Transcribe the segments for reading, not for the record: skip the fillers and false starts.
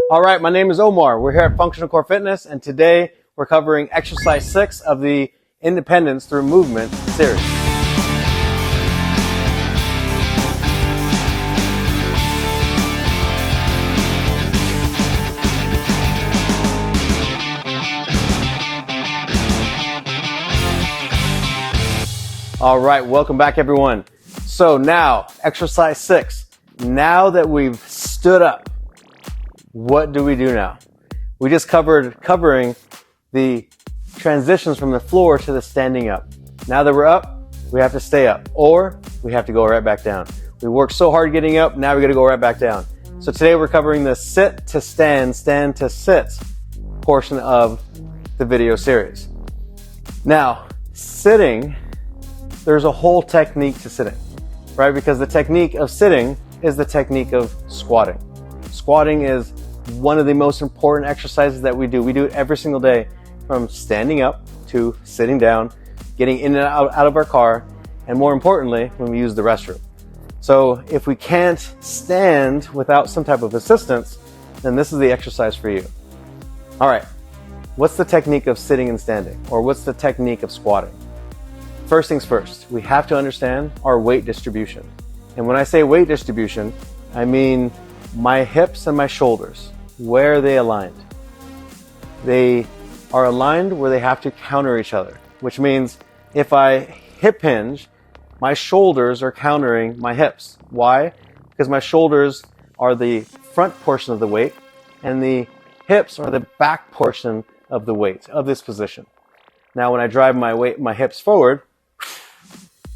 All right, my name is Omar. We're here at Functional Core Fitness, and today we're covering exercise 6 of the Independence Through Movement series. All right, welcome back, everyone. So now, exercise 6. Now that we've stood up, what do we do now? We just covering the transitions from the floor to the standing up. Now that we're up, we have to stay up, or we have to go right back down. We worked so hard getting up, now we got to go right back down. So today we're covering the sit to stand, stand to sit portion of the video series. Now, sitting, there's a whole technique to sitting, right? Because the technique of sitting is the technique of squatting. Squatting is one of the most important exercises that we do. We do it every single day, from standing up to sitting down, getting in and out of our car, and more importantly, when we use the restroom. So if we can't stand without some type of assistance, then this is the exercise for you. All right, what's the technique of sitting and standing? Or what's the technique of squatting? First things first, we have to understand our weight distribution. And when I say weight distribution, I mean my hips and my shoulders. Where are they aligned? They are aligned where they have to counter each other, which means if I hip hinge, my shoulders are countering my hips. Why? Because my shoulders are the front portion of the weight and the hips are the back portion of the weight of this position. Now when I drive my hips forward,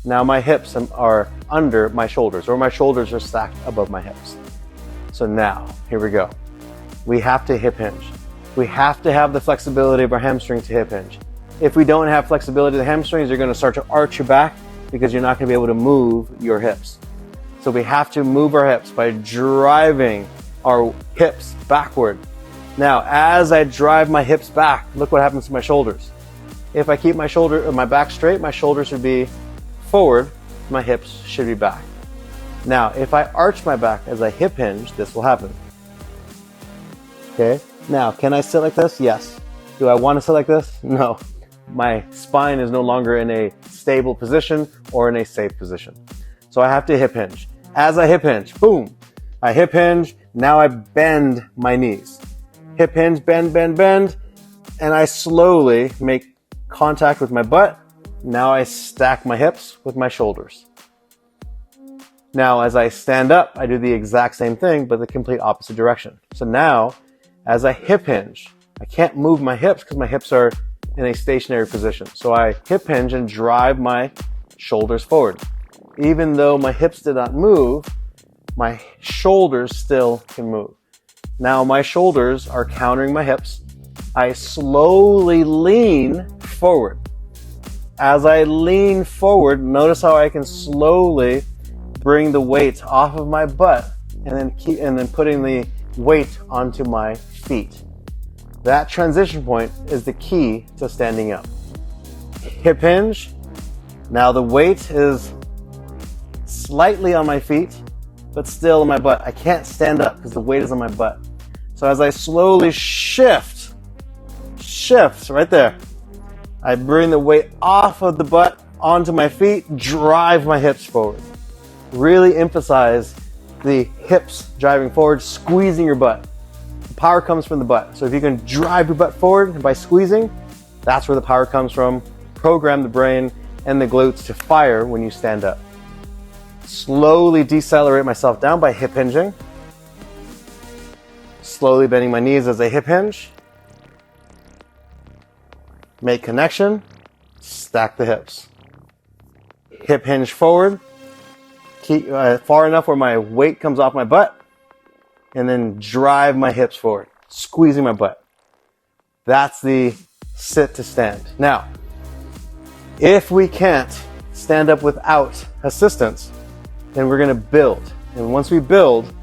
now my hips are under my shoulders, or my shoulders are stacked above my hips. So now, here we go. We have to hip hinge. We have to have the flexibility of our hamstring to hip hinge. If we don't have flexibility of the hamstrings, you're going to start to arch your back because you're not going to be able to move your hips. So we have to move our hips by driving our hips backward. Now, as I drive my hips back, look what happens to my shoulders. If I keep my back straight, my shoulders should be forward, my hips should be back. Now, if I arch my back as I hip hinge, this will happen. Okay, now, can I sit like this? Yes. Do I want to sit like this? No. My spine is no longer in a stable position or in a safe position. So I have to hip hinge. As I hip hinge, boom, I hip hinge, now I bend my knees. Hip hinge, bend, bend, bend, and I slowly make contact with my butt. Now I stack my hips with my shoulders. Now as I stand up, I do the exact same thing, but the complete opposite direction. So now, as I hip hinge, I can't move my hips because my hips are in a stationary position. So I hip hinge and drive my shoulders forward. Even though my hips did not move, my shoulders still can move. Now my shoulders are countering my hips. I slowly lean forward. As I lean forward, notice how I can slowly bring the weight off of my butt and then putting the weight onto my feet. That transition point is the key to standing up. Hip hinge. Now the weight is slightly on my feet, but still on my butt. I can't stand up because the weight is on my butt. So as I slowly shift right there, I bring the weight off of the butt onto my feet, drive my hips forward. Really emphasize the hips driving forward, squeezing your butt. The power comes from the butt. So if you can drive your butt forward by squeezing, that's where the power comes from. Program the brain and the glutes to fire when you stand up. Slowly decelerate myself down by hip hinging. Slowly bending my knees as I hip hinge. Make connection, stack the hips. Hip hinge forward, keep far enough where my weight comes off my butt, and then drive my hips forward, squeezing my butt. That's the sit to stand. Now, if we can't stand up without assistance, then we're gonna build. And once we build,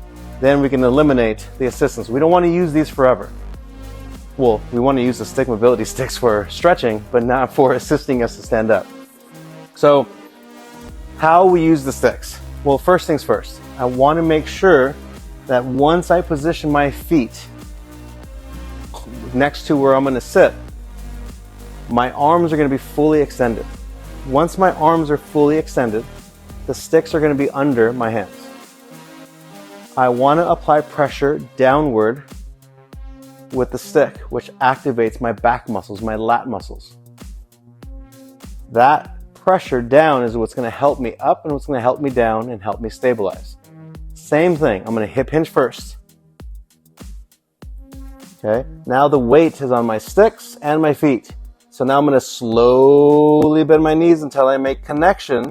then we can eliminate the assistance. We don't wanna use these forever. Well, we want to use the stick mobility sticks for stretching, but not for assisting us to stand up. So, how we use the sticks? Well, first things first, I want to make sure that once I position my feet next to where I'm going to sit, my arms are going to be fully extended. Once my arms are fully extended, the sticks are going to be under my hands. I want to apply pressure downward with the stick, which activates my back muscles, my lat muscles. That pressure down is what's going to help me up and what's going to help me down and help me stabilize. Same thing, I'm going to hip hinge first. Okay, now the weight is on my sticks and my feet. So now I'm going to slowly bend my knees until I make connection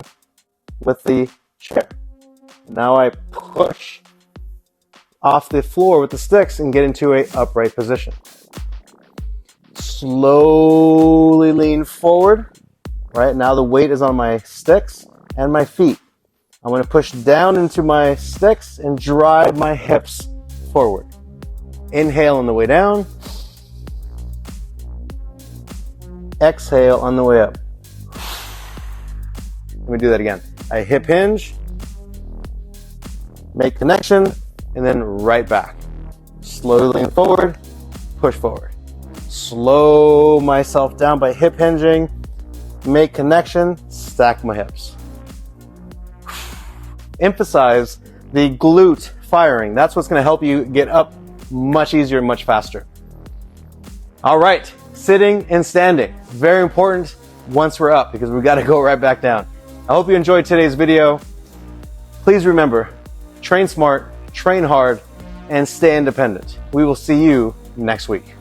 with the chair. Now I push off the floor with the sticks and get into an upright position. Slowly lean forward. Right, now the weight is on my sticks and my feet. I'm going to push down into my sticks and drive my hips forward. Inhale on the way down. Exhale on the way up. Let me do that again. I hip hinge, make connection, and then right back. Slowly lean forward, push forward. Slow myself down by hip hinging, make connection, stack my hips. Emphasize the glute firing. That's what's going to help you get up much easier, much faster. All right, sitting and standing. Very important once we're up because we've got to go right back down. I hope you enjoyed today's video. Please remember, train smart, train hard, and stay independent. We will see you next week.